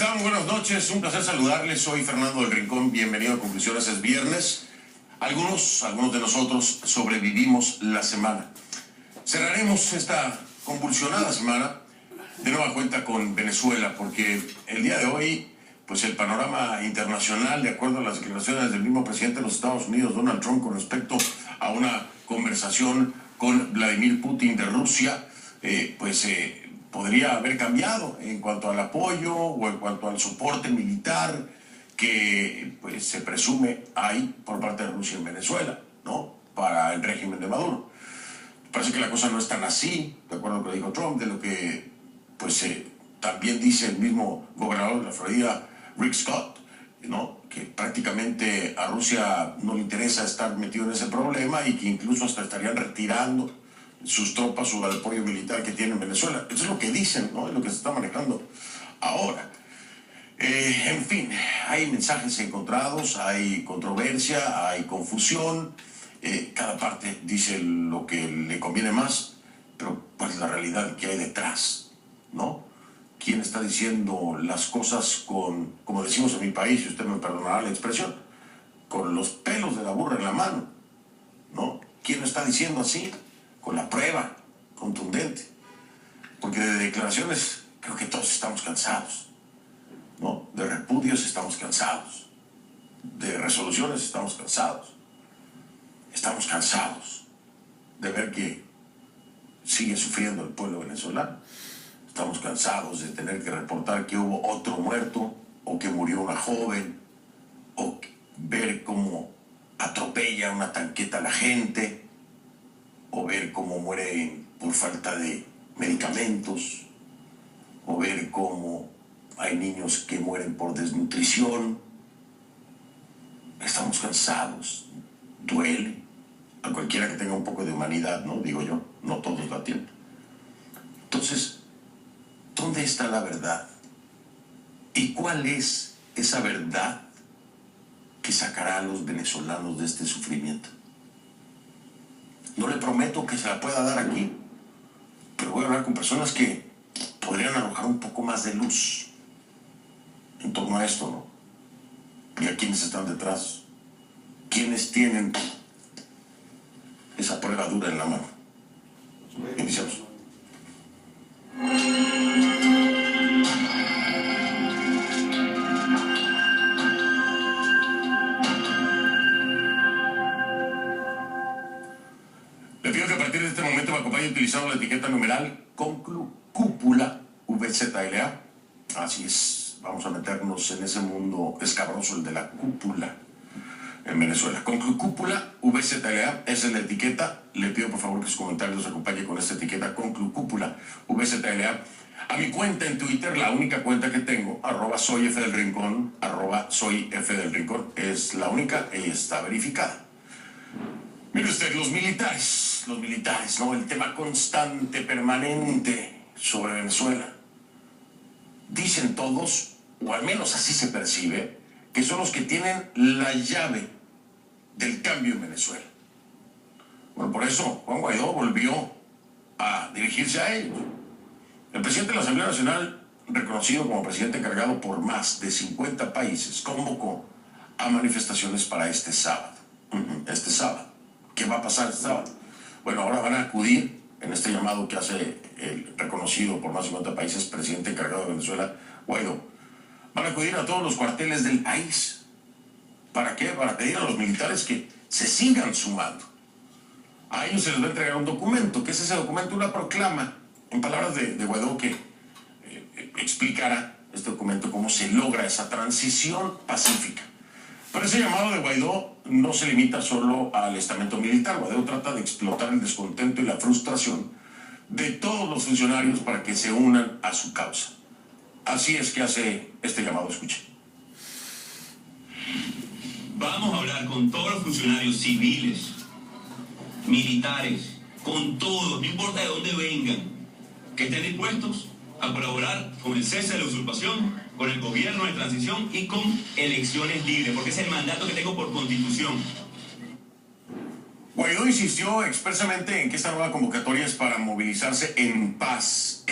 están? Buenas noches, un placer saludarles. Soy Fernando del Rincón, bienvenido a Conclusiones. Es viernes. Algunos de nosotros sobrevivimos la semana. Cerraremos esta convulsionada semana de nueva cuenta con Venezuela, porque el día de hoy, pues el panorama internacional, de acuerdo a las declaraciones del mismo presidente de los Estados Unidos, Donald Trump, con respecto a una conversación con Vladimir Putin de Rusia, podría haber cambiado en cuanto al apoyo o en cuanto al soporte militar que pues, se presume hay por parte de Rusia en Venezuela, ¿no? Para el régimen de Maduro. Parece que la cosa no es tan así, de acuerdo con lo que dijo Trump, de lo que pues también dice el mismo gobernador de la Florida, Rick Scott, ¿no? Que prácticamente a Rusia no le interesa estar metido en ese problema y que incluso hasta estarían retirando sus tropas o el apoyo militar que tiene en Venezuela. Eso es lo que dicen, ¿no? Es lo que se está manejando ahora. En fin, hay mensajes encontrados, hay controversia, hay confusión. Cada parte dice lo que le conviene más, pero ¿cuál es la realidad que hay detrás? ¿No? ¿Quién está diciendo las cosas con, como decimos en mi país, y usted me perdonará la expresión, con los pelos de la burra en la mano? ¿No? ¿Quién lo está diciendo así? Con la prueba contundente. Porque de declaraciones creo que todos estamos cansados, ¿no? De repudios estamos cansados. De resoluciones estamos cansados. Estamos cansados de ver que sigue sufriendo el pueblo venezolano. Estamos cansados de tener que reportar que hubo otro muerto, o que murió una joven, o ver cómo atropella una tanqueta a la gente, o ver cómo mueren por falta de medicamentos, o ver cómo hay niños que mueren por desnutrición. Estamos cansados, duele. A cualquiera que tenga un poco de humanidad, ¿no? Digo yo, no todos la tienen. Entonces, ¿dónde está la verdad? ¿Y cuál es esa verdad que sacará a los venezolanos de este sufrimiento? No le prometo que se la pueda dar aquí, pero voy a hablar con personas que podrían arrojar un poco más de luz en torno a esto, ¿no? Y a quienes están detrás, quienes tienen esa prueba dura en la mano. Iniciamos. Le pido que a partir de este momento me acompañe utilizando la etiqueta numeral Conclu Cúpula VZLA. Así es, vamos a meternos en ese mundo escabroso, el de la cúpula en Venezuela. Conclu Cúpula VZLA, esa es la etiqueta. Le pido por favor que sus comentarios nos acompañen con esta etiqueta Conclu Cúpula VZLA. A mi cuenta en Twitter, la única cuenta que tengo, @soyfdelrincón, @soyfdelrincón, es la única y está verificada. Mire usted, los militares, ¿no? El tema constante, permanente sobre Venezuela. Dicen todos, o al menos así se percibe, que son los que tienen la llave del cambio en Venezuela. Bueno, por eso Juan Guaidó volvió a dirigirse a ellos. El presidente de la Asamblea Nacional, reconocido como presidente encargado por más de 50 países, convocó a manifestaciones para este sábado. Este sábado. ¿Qué va a pasar este sábado? Bueno, ahora van a acudir en este llamado que hace el reconocido por más de 50 países presidente encargado de Venezuela, Guaidó. Van a acudir a todos los cuarteles del país. ¿Para qué? Para pedir a los militares que se sigan sumando. A ellos se les va a entregar un documento. ¿Qué es ese documento? Una proclama, en palabras de Guaidó, que explicará este documento cómo se logra esa transición pacífica. Pero ese llamado de Guaidó no se limita solo al estamento militar. Guaidó trata de explotar el descontento y la frustración de todos los funcionarios para que se unan a su causa. Así es que hace este llamado, escuche. Vamos a hablar con todos los funcionarios civiles, militares, con todos, no importa de dónde vengan, que estén dispuestos a colaborar con el cese de la usurpación, con el gobierno de transición y con elecciones libres, porque es el mandato que tengo por constitución. Guaidó insistió expresamente en que esta nueva convocatoria es para movilizarse en paz,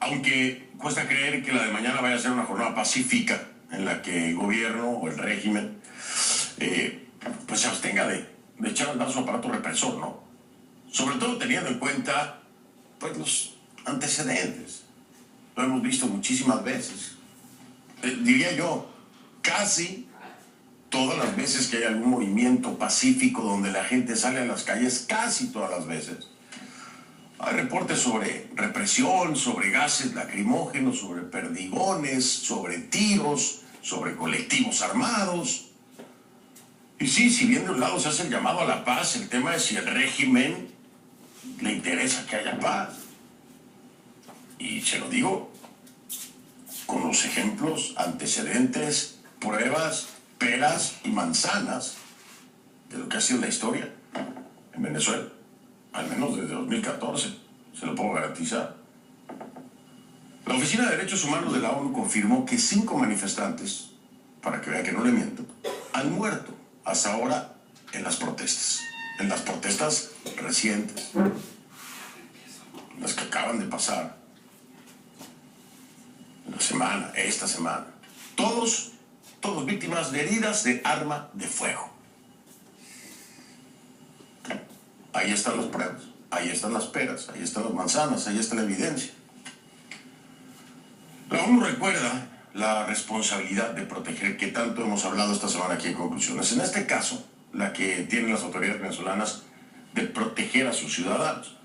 Aunque cuesta creer que la de mañana vaya a ser una jornada pacífica en la que el gobierno o el régimen pues se abstenga de echar a andar su aparato represor, ¿no? Sobre todo teniendo en cuenta pues los antecedentes. Lo hemos visto muchísimas veces. Diría yo, casi todas las veces que hay algún movimiento pacífico donde la gente sale a las calles, casi todas las veces, hay reportes sobre represión, sobre gases lacrimógenos, sobre perdigones, sobre tiros, sobre colectivos armados. Y sí, si bien de un lado se hace el llamado a la paz, el tema es si el régimen le interesa que haya paz. Y se lo digo con los ejemplos, antecedentes, pruebas, peras y manzanas de lo que ha sido la historia en Venezuela, al menos desde 2014, se lo puedo garantizar. La Oficina de Derechos Humanos de la ONU confirmó que 5 manifestantes, para que vean que no le miento, han muerto hasta ahora en las protestas recientes, las que acaban de pasar, esta semana. Todos víctimas de heridas de arma de fuego. Ahí están las pruebas, ahí están las peras, ahí están las manzanas, ahí está la evidencia. La ONU recuerda la responsabilidad de proteger, que tanto hemos hablado esta semana aquí en Conclusiones. En este caso, la que tienen las autoridades venezolanas de proteger a sus ciudadanos.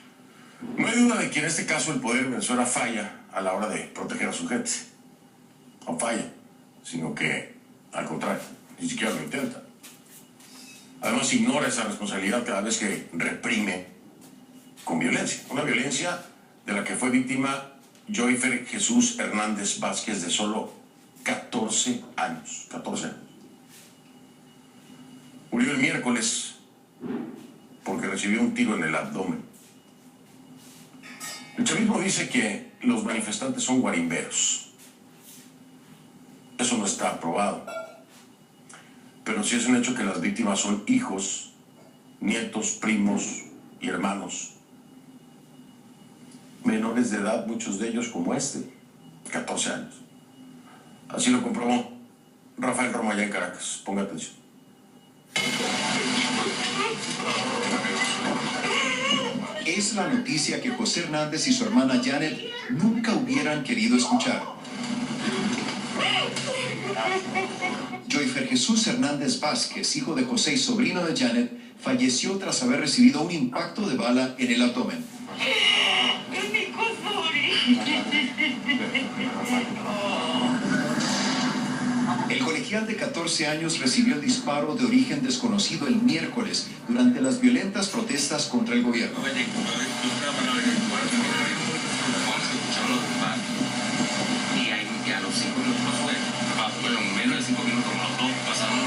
No hay duda de que en este caso el poder de Venezuela falla a la hora de proteger a su gente. No falla, sino que, al contrario, ni siquiera lo intenta. Además, ignora esa responsabilidad cada vez que reprime con violencia. Una violencia de la que fue víctima Joyfer Jesús Hernández Vázquez, de solo 14 años. 14 años. Murió el miércoles porque recibió un tiro en el abdomen. El chavismo dice que los manifestantes son guarimberos. Eso no está aprobado. Pero sí es un hecho que las víctimas son hijos, nietos, primos y hermanos. Menores de edad, muchos de ellos como 14 años. Así lo comprobó Rafael Romo allá en Caracas. Ponga atención. Es la noticia que José Hernández y su hermana Janet nunca hubieran querido escuchar. Joyfer Jesús Hernández Vázquez, hijo de José y sobrino de Janet, falleció tras haber recibido un impacto de bala en el abdomen. El colegial de 14 años recibió disparo de origen desconocido el miércoles durante las violentas protestas contra el gobierno. Y a los 5 minutos fueron menos de 5 minutos, los dos pasaron.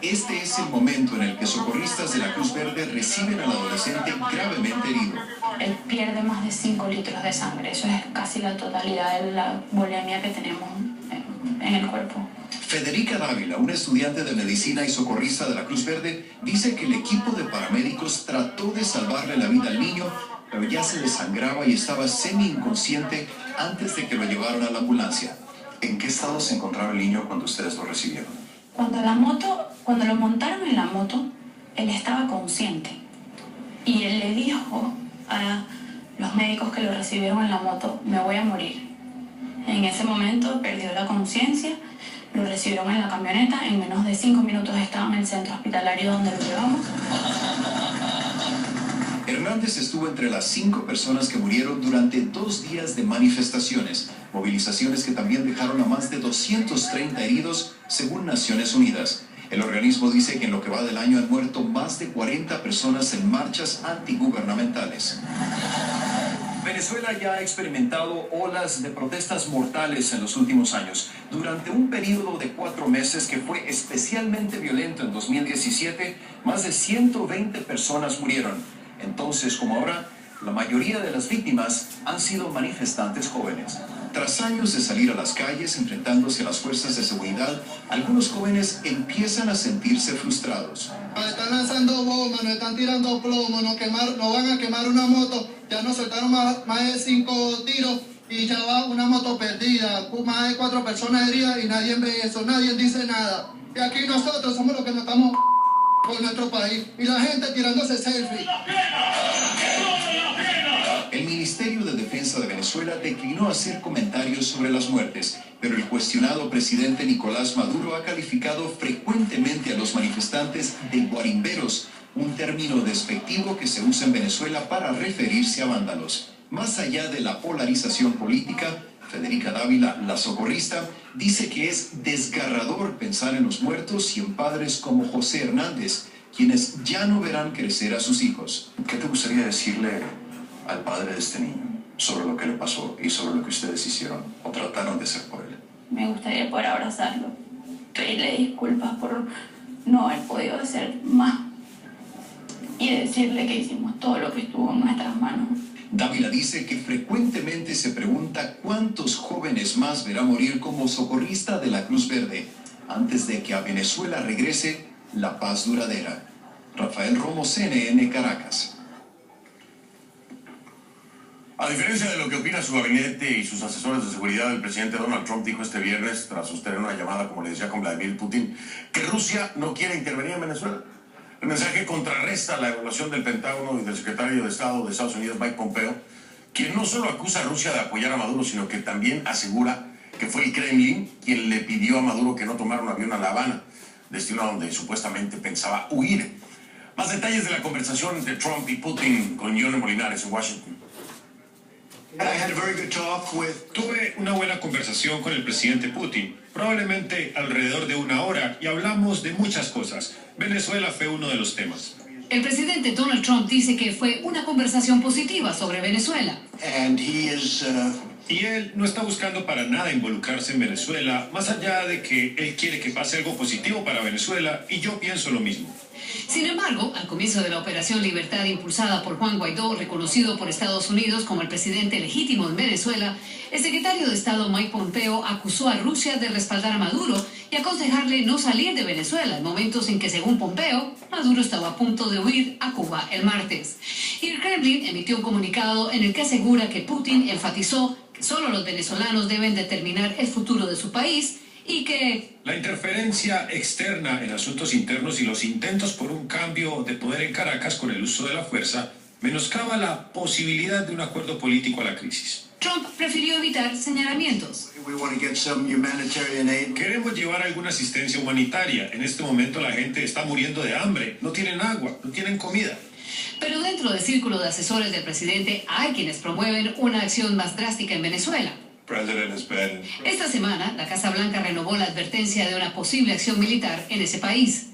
Este es el momento en el que socorristas de la Cruz Verde reciben al adolescente gravemente herido. Él pierde más de 5 litros de sangre. Eso es casi la totalidad de la bulimia que tenemos en el cuerpo. Federica Dávila, una estudiante de medicina y socorrista de la Cruz Verde, dice que el equipo de paramédicos trató de salvarle la vida al niño, pero ya se desangraba y estaba semi-inconsciente antes de que lo llevaron a la ambulancia. ¿En qué estado se encontraba el niño cuando ustedes lo recibieron? Cuando lo montaron en la moto, él estaba consciente. Y él le dijo a los médicos que lo recibieron en la moto: me voy a morir. En ese momento perdió la conciencia, lo recibieron en la camioneta, en menos de 5 minutos estaba en el centro hospitalario donde lo llevamos. Hernández estuvo entre las 5 personas que murieron durante 2 días de manifestaciones, movilizaciones que también dejaron a más de 230 heridos, según Naciones Unidas. El organismo dice que en lo que va del año han muerto más de 40 personas en marchas antigubernamentales. Venezuela ya ha experimentado olas de protestas mortales en los últimos años. Durante un periodo de 4 meses que fue especialmente violento en 2017, más de 120 personas murieron. Entonces, como ahora, la mayoría de las víctimas han sido manifestantes jóvenes. Tras años de salir a las calles enfrentándose a las fuerzras de seguridad, algunos jóvenes empiezan a sentirse frustrados. Nos están lanzando bombas, nos están tirando plomo, nos van a quemar una moto, ya nos soltaron más de 5 tiros y ya va una moto perdida, más de 4 personas heridas y nadie ve eso, nadie dice nada. Y aquí nosotros somos los que nos estamos con nuestro país y la gente tirándose selfie. El Ministerio de Defensa de Venezuela declinó hacer comentarios sobre las muertes, pero el cuestionado presidente Nicolás Maduro ha calificado frecuentemente a los manifestantes de guarimberos, un término despectivo que se usa en Venezuela para referirse a vándalos. Más allá de la polarización política, Federica Dávila, la socorrista, dice que es desgarrador pensar en los muertos y en padres como José Hernández, quienes ya no verán crecer a sus hijos. ¿Qué te gustaría decirle al padre de este niño sobre lo que le pasó y sobre lo que ustedes hicieron o trataron de hacer por él? Me gustaría poder abrazarlo, pedirle disculpas por no haber podido hacer más y decirle que hicimos todo lo que estuvo en nuestras manos. Dávila dice que frecuentemente se pregunta cuántos jóvenes más verá morir como socorrista de la Cruz Verde antes de que a Venezuela regrese la paz duradera. Rafael Romo, CNN, Caracas. A diferencia de lo que opina su gabinete y sus asesores de seguridad, el presidente Donald Trump dijo este viernes, tras sostener una llamada, como le decía, con Vladimir Putin, que Rusia no quiere intervenir en Venezuela. El mensaje contrarresta la evaluación del Pentágono y del secretario de Estado de Estados Unidos, Mike Pompeo, quien no solo acusa a Rusia de apoyar a Maduro, sino que también asegura que fue el Kremlin quien le pidió a Maduro que no tomara un avión a La Habana, destino a donde supuestamente pensaba huir. Más detalles de la conversación entre Trump y Putin con Johnny Molinares en Washington. Tuve una buena conversación con el presidente Putin, probablemente alrededor de 1 hora, y hablamos de muchas cosas. Venezuela fue uno de los temas. El presidente Donald Trump dice que fue una conversación positiva sobre Venezuela. Y él no está buscando para nada involucrarse en Venezuela, más allá de que él quiere que pase algo positivo para Venezuela, y yo pienso lo mismo. Sin embargo, al comienzo de la Operación Libertad impulsada por Juan Guaidó, reconocido por Estados Unidos como el presidente legítimo en Venezuela, el secretario de Estado Mike Pompeo acusó a Rusia de respaldar a Maduro y aconsejarle no salir de Venezuela en momentos en que, según Pompeo, Maduro estaba a punto de huir a Cuba el martes. Y el Kremlin emitió un comunicado en el que asegura que Putin enfatizó que solo los venezolanos deben determinar el futuro de su país y que la interferencia externa en asuntos internos y los intentos por un cambio de poder en Caracas con el uso de la fuerza menoscaba la posibilidad de un acuerdo político a la crisis. Trump prefirió evitar señalamientos. Queremos llevar alguna asistencia humanitaria. En este momento la gente está muriendo de hambre, no tienen agua, no tienen comida. Pero dentro del círculo de asesores del presidente hay quienes promueven una acción más drástica en Venezuela. Esta semana, la Casa Blanca renovó la advertencia de una posible acción militar en ese país.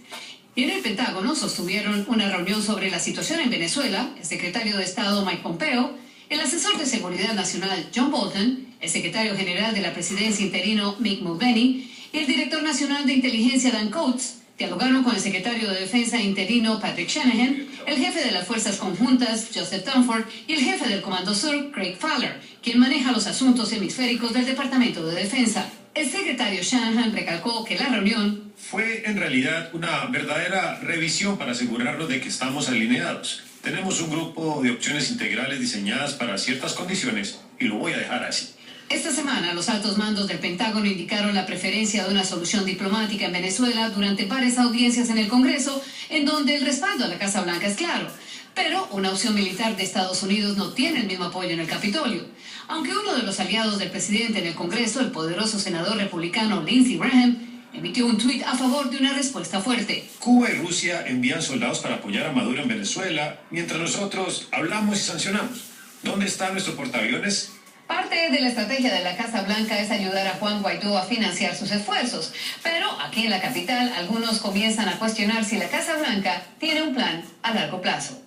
Y en el Pentágono sostuvieron una reunión sobre la situación en Venezuela, el secretario de Estado Mike Pompeo, el asesor de Seguridad Nacional John Bolton, el secretario general de la presidencia interino Mick Mulvaney y el director nacional de inteligencia Dan Coats dialogaron con el secretario de Defensa interino Patrick Shanahan, el jefe de las Fuerzas Conjuntas Joseph Dunford y el jefe del Comando Sur Craig Fowler, quien maneja los asuntos hemisféricos del Departamento de Defensa. El secretario Shanahan recalcó que la reunión fue en realidad una verdadera revisión para asegurarnos de que estamos alineados. Tenemos un grupo de opciones integrales diseñadas para ciertas condiciones y lo voy a dejar así. Esta semana, los altos mandos del Pentágono indicaron la preferencia de una solución diplomática en Venezuela durante varias audiencias en el Congreso, en donde el respaldo a la Casa Blanca es claro. Pero una opción militar de Estados Unidos no tiene el mismo apoyo en el Capitolio. Aunque uno de los aliados del presidente en el Congreso, el poderoso senador republicano Lindsey Graham, emitió un tuit a favor de una respuesta fuerte. Cuba y Rusia envían soldados para apoyar a Maduro en Venezuela, mientras nosotros hablamos y sancionamos. ¿Dónde está nuestro portaaviones? Parte de la estrategia de la Casa Blanca es ayudar a Juan Guaidó a financiar sus esfuerzos. Pero aquí en la capital, algunos comienzan a cuestionar si la Casa Blanca tiene un plan a largo plazo.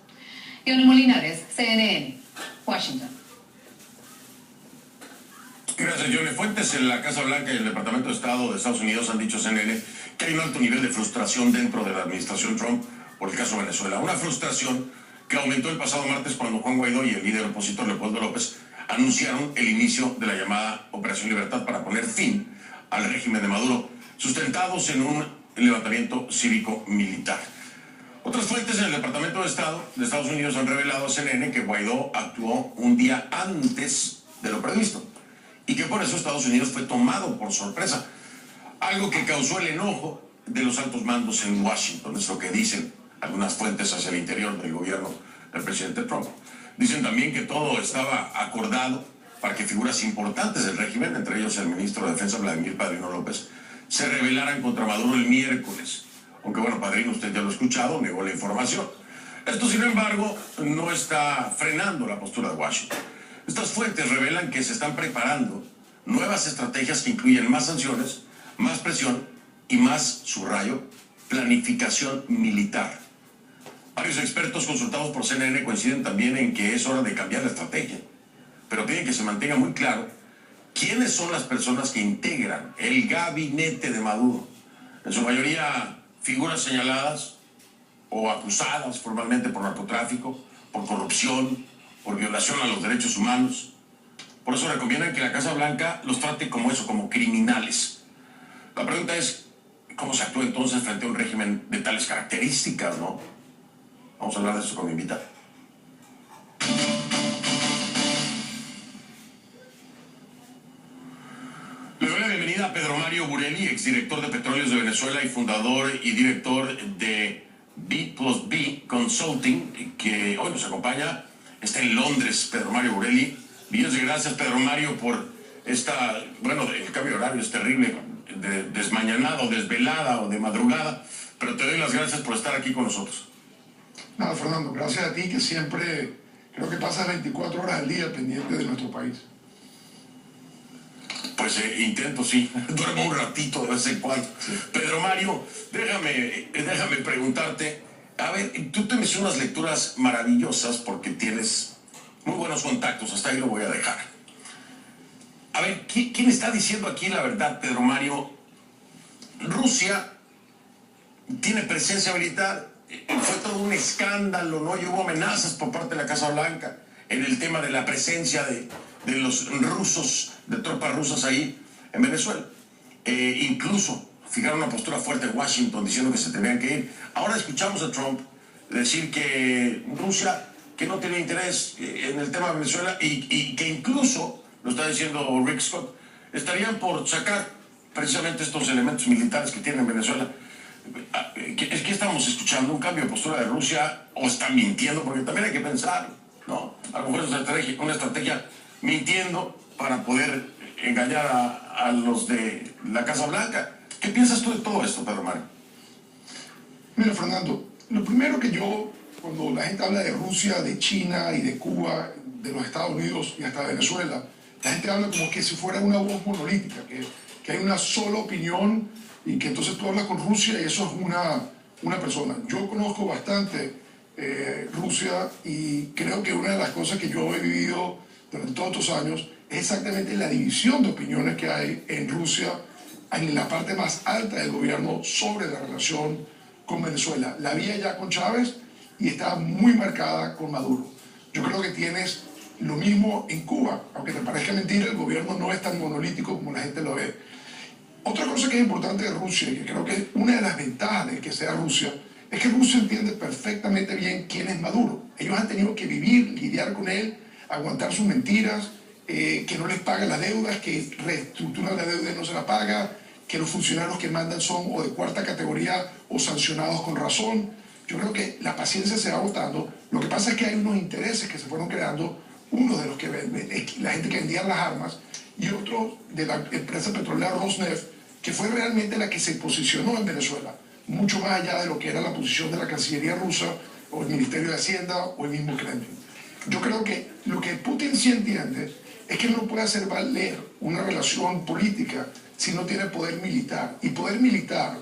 Johnny Molinares, CNN, Washington. Gracias, Johnny. Fuentes en la Casa Blanca y el Departamento de Estado de Estados Unidos han dicho a CNN que hay un alto nivel de frustración dentro de la administración Trump por el caso Venezuela. Una frustración que aumentó el pasado martes cuando Juan Guaidó y el líder opositor Leopoldo López anunciaron el inicio de la llamada Operación Libertad para poner fin al régimen de Maduro, sustentados en un levantamiento cívico-militar. Otras fuentes en el Departamento de Estado de Estados Unidos han revelado a CNN que Guaidó actuó un día antes de lo previsto y que por eso Estados Unidos fue tomado por sorpresa, algo que causó el enojo de los altos mandos en Washington. Es lo que dicen algunas fuentes hacia el interior del gobierno del presidente Trump. Dicen también que todo estaba acordado para que figuras importantes del régimen, entre ellos el ministro de Defensa Vladimir Padrino López, se rebelaran contra Maduro el miércoles. Aunque bueno, Padrino, usted ya lo ha escuchado, negó la información. Esto, sin embargo, no está frenando la postura de Washington. Estas fuentes revelan que se están preparando nuevas estrategias que incluyen más sanciones, más presión y más, subrayo, planificación militar. Varios expertos consultados por CNN coinciden también en que es hora de cambiar la estrategia, pero piden que se mantenga muy claro quiénes son las personas que integran el gabinete de Maduro. En su mayoría, figuras señaladas o acusadas formalmente por narcotráfico, por corrupción, por violación a los derechos humanos. Por eso recomiendan que la Casa Blanca los trate como eso, como criminales. La pregunta es, ¿cómo se actúa entonces frente a un régimen de tales características, no? Vamos a hablar de eso con mi invitado. Le doy la bienvenida a Pedro Mario Burelli, exdirector de Petróleos de Venezuela y fundador y director de B+B Consulting, que hoy nos acompaña. Está en Londres, Pedro Mario Burelli. Millones de gracias, Pedro Mario, por esta, bueno, el cambio de horario es terrible, desmañanada o desvelada o de madrugada, pero te doy las gracias por estar aquí con nosotros. Nada, Fernando, gracias a ti, que siempre creo que pasas 24 horas al día pendiente de nuestro país. Pues intento, sí. Duermo un ratito de vez en cuando. Sí. Pedro Mario, déjame preguntarte. A ver, tú tienes unas lecturas maravillosas porque tienes muy buenos contactos. Hasta ahí lo voy a dejar. A ver, ¿quién está diciendo aquí la verdad, Pedro Mario? Rusia tiene presencia militar. Fue todo un escándalo, ¿no? Y hubo amenazas por parte de la Casa Blanca en el tema de la presencia de los rusos, de tropas rusas ahí en Venezuela. Incluso fijaron una postura fuerte en Washington diciendo que se tenían que ir. Ahora escuchamos a Trump decir que Rusia, que no tiene interés en el tema de Venezuela y que incluso, lo está diciendo Rick Scott, estarían por sacar precisamente estos elementos militares que tiene Venezuela. ¿Es que estamos escuchando un cambio de postura de Rusia o están mintiendo? Porque también hay que pensar, ¿no? A lo mejor es una estrategia mintiendo para poder engañar a los de la Casa Blanca. ¿Qué piensas tú de todo esto, Pedro Mario? Mira, Fernando, lo primero que cuando la gente habla de Rusia, de China y de Cuba, de los Estados Unidos y hasta de Venezuela, la gente habla como que si fuera una voz monolítica, que hay una sola opinión y que entonces tú hablas con Rusia y eso es una persona. Yo conozco bastante Rusia y creo que una de las cosas que yo he vivido durante todos estos años es exactamente la división de opiniones que hay en Rusia, en la parte más alta del gobierno sobre la relación con Venezuela. La había ya con Chávez y está muy marcada con Maduro. Yo creo que tienes lo mismo en Cuba. Aunque te parezca mentira, el gobierno no es tan monolítico como la gente lo ve. Otra cosa que es importante de Rusia, y que creo que es una de las ventajas de que sea Rusia, es que Rusia entiende perfectamente bien quién es Maduro. Ellos han tenido que vivir, lidiar con él, aguantar sus mentiras, que no les paga las deudas, que reestructuran la deuda y no se la paga, que los funcionarios que mandan son o de cuarta categoría o sancionados con razón. Yo creo que la paciencia se va agotando. Lo que pasa es que hay unos intereses que se fueron creando, uno de los que la gente que vendía las armas y otro de la empresa petrolera Rosneft, que fue realmente la que se posicionó en Venezuela, mucho más allá de lo que era la posición de la Cancillería rusa o el Ministerio de Hacienda o el mismo Kremlin. Yo creo que lo que Putin sí entiende es que no puede hacer valer una relación política si no tiene poder militar. Y poder militar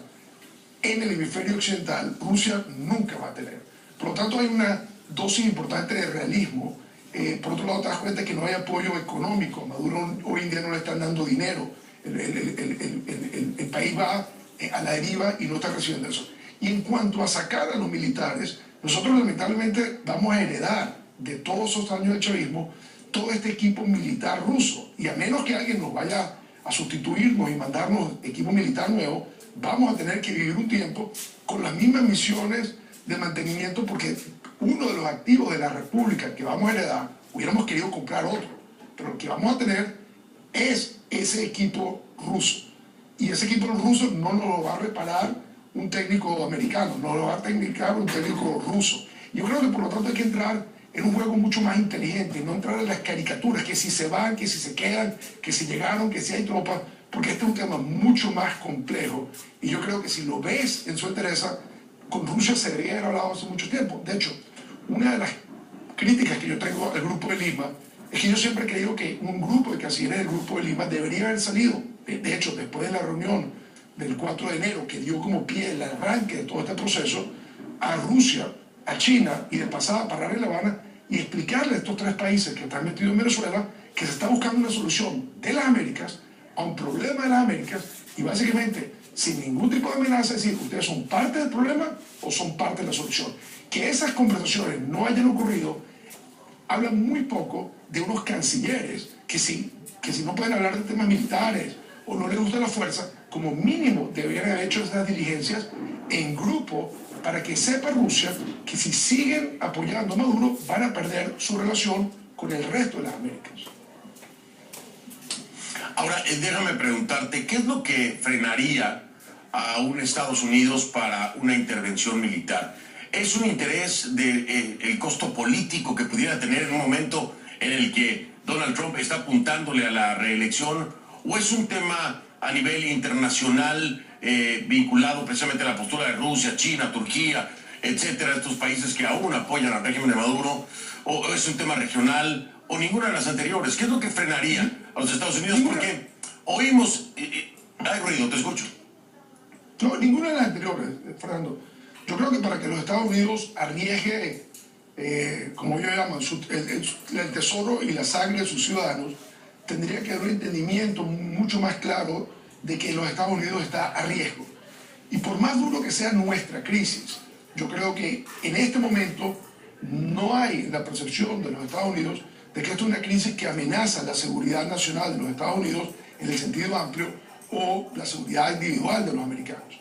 en el hemisferio occidental, Rusia nunca va a tener. Por lo tanto, hay una dosis importante de realismo. Por otro lado, te das cuenta que no hay apoyo económico. Maduro hoy en día no le están dando dinero. El país va a la deriva y no está recibiendo eso. Y en cuanto a sacar a los militares, nosotros lamentablemente vamos a heredar de todos esos años del chavismo todo este equipo militar ruso. Y a menos que alguien nos vaya a sustituirnos y mandarnos equipo militar nuevo, vamos a tener que vivir un tiempo con las mismas misiones de mantenimiento, porque uno de los activos de la República que vamos a heredar, hubiéramos querido comprar otro, pero lo que vamos a tener es ese equipo ruso. Y ese equipo ruso no nos lo va a reparar un técnico americano, no lo va a tecnicar un técnico ruso. Yo creo que por lo tanto hay que entrar en un juego mucho más inteligente, no entrar en las caricaturas, que si se van, que si se quedan, que si llegaron, que si hay tropas, porque este es un tema mucho más complejo. Y yo creo que si lo ves en su entereza, con Rusia se debería haber hablado hace mucho tiempo. De hecho, una de las críticas que yo tengo al Grupo de Lima es que yo siempre he creído que un grupo de cancilleres del Grupo de Lima debería haber salido. De hecho, después de la reunión del 4 de enero, que dio como pie el arranque de todo este proceso, a Rusia, a China y de pasada a parar en La Habana y explicarle a estos tres países que están metidos en Venezuela que se está buscando una solución de las Américas a un problema de las Américas, y básicamente sin ningún tipo de amenaza, es decir, ustedes son parte del problema o son parte de la solución. Que esas conversaciones no hayan ocurrido habla muy poco de unos cancilleres que si no pueden hablar de temas militares o no les gusta la fuerza, como mínimo deberían haber hecho esas diligencias en grupo para que sepa Rusia que si siguen apoyando a Maduro van a perder su relación con el resto de las Américas. Ahora, déjame preguntarte, ¿qué es lo que frenaría a un Estados Unidos para una intervención militar? ¿Es un interés del costo político que pudiera tener en un momento en el que Donald Trump está apuntándole a la reelección? ¿O es un tema a nivel internacional vinculado precisamente a la postura de Rusia, China, Turquía, etcétera, estos países que aún apoyan al régimen de Maduro? ¿O es un tema regional? ¿O ninguna de las anteriores? ¿Qué es lo que frenaría a los Estados Unidos? Porque oímos... hay ruido, te escucho. No, ninguna de las anteriores, Fernando. Yo creo que para que los Estados Unidos arriesgue, como yo llamo, el tesoro y la sangre de sus ciudadanos, tendría que haber un entendimiento mucho más claro de que los Estados Unidos está a riesgo. Y por más duro que sea nuestra crisis, yo creo que en este momento no hay la percepción de los Estados Unidos de que esto es una crisis que amenaza la seguridad nacional de los Estados Unidos en el sentido amplio o la seguridad individual de los americanos.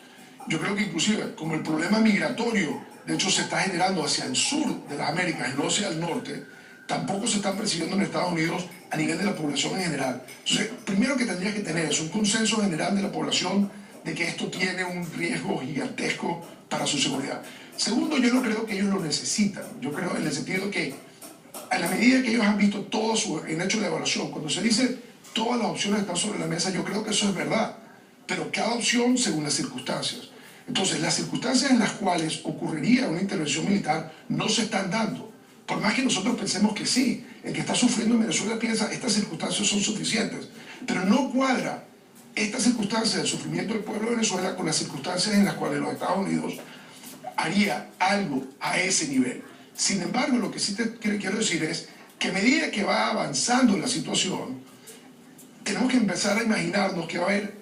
Yo creo que inclusive como el problema migratorio de hecho se está generando hacia el sur de las Américas y no hacia el norte, tampoco se están percibiendo en Estados Unidos a nivel de la población en general. Entonces, primero que tendría que tener es un consenso general de la población de que esto tiene un riesgo gigantesco para su seguridad. Segundo, yo no creo que ellos lo necesitan. Yo creo en el sentido que a la medida que ellos han visto todo en hecho de evaluación, cuando se dice todas las opciones están sobre la mesa, yo creo que eso es verdad, pero cada opción según las circunstancias. Entonces, las circunstancias en las cuales ocurriría una intervención militar no se están dando. Por más que nosotros pensemos que sí, el que está sufriendo en Venezuela piensa estas circunstancias son suficientes, pero no cuadra estas circunstancias del sufrimiento del pueblo de Venezuela con las circunstancias en las cuales los Estados Unidos haría algo a ese nivel. Sin embargo, lo que sí te quiero decir es que a medida que va avanzando la situación, tenemos que empezar a imaginarnos que va a haber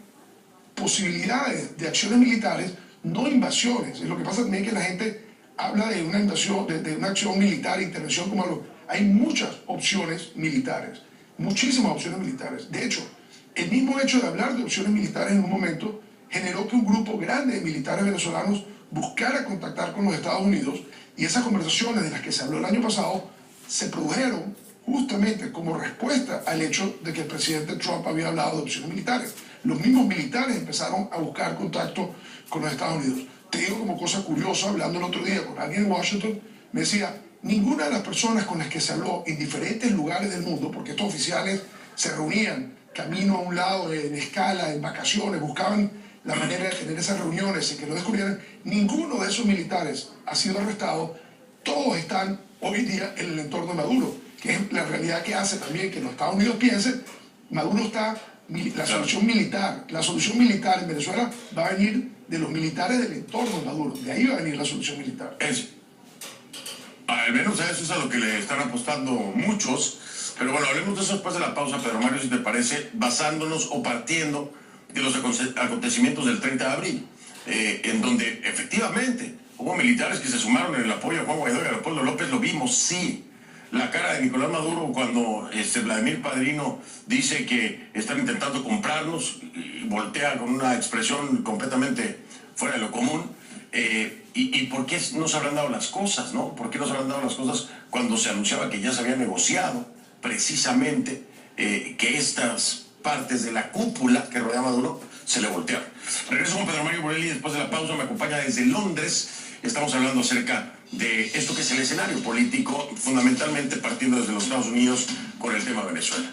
posibilidades de acciones militares, no invasiones. Lo que pasa también es que la gente habla de una invasión, de una acción militar, intervención como algo. Hay muchas opciones militares, muchísimas opciones militares. De hecho, el mismo hecho de hablar de opciones militares en un momento generó que un grupo grande de militares venezolanos buscara contactar con los Estados Unidos, y esas conversaciones de las que se habló el año pasado se produjeron justamente como respuesta al hecho de que el presidente Trump había hablado de opciones militares. Los mismos militares empezaron a buscar contacto con los Estados Unidos. Te digo como cosa curiosa, hablando el otro día con alguien en Washington, me decía, ninguna de las personas con las que se habló en diferentes lugares del mundo, porque estos oficiales se reunían camino a un lado, en escala, en vacaciones, buscaban la manera de tener esas reuniones y que lo descubrieran, ninguno de esos militares ha sido arrestado. Todos están hoy día en el entorno de Maduro, que es la realidad que hace también que los Estados Unidos piensen, Maduro está, la solución militar en Venezuela va a venir de los militares del entorno de Maduro, de ahí va a venir la solución militar. Al menos a eso es a lo que le están apostando muchos, pero bueno, hablemos de eso después de la pausa, Pedro Mario, si te parece, basándonos o partiendo de los acontecimientos del 30 de abril, en donde efectivamente hubo militares que se sumaron en el apoyo a Juan Guaidó y a Leopoldo López, lo vimos, sí, la cara de Nicolás Maduro cuando Vladimir Padrino dice que están intentando comprarnos y voltea con una expresión completamente fuera de lo común. ¿Y por qué no se habrán dado las cosas, no? ¿Por qué no se habrán dado las cosas cuando se anunciaba que ya se había negociado precisamente que estas partes de la cúpula que rodea a Maduro se le voltearon? Regreso con Pedro Mario Borelli después de la pausa, me acompaña desde Londres. Estamos hablando acerca de esto que es el escenario político, fundamentalmente partiendo desde los Estados Unidos con el tema de Venezuela.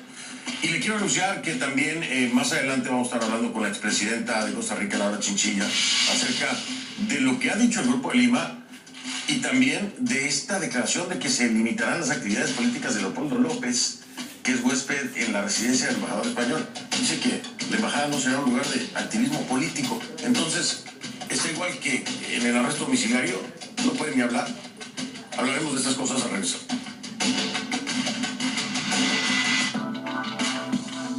Y le quiero anunciar que también más adelante vamos a estar hablando con la expresidenta de Costa Rica, Laura Chinchilla, acerca de lo que ha dicho el Grupo de Lima y también de esta declaración de que se limitarán las actividades políticas de Leopoldo López, que es huésped en la residencia del embajador español. Dice que la embajada no será un lugar de activismo político. Entonces, está igual que en el arresto domiciliario, no pueden ni hablar. Hablaremos de estas cosas al regresar.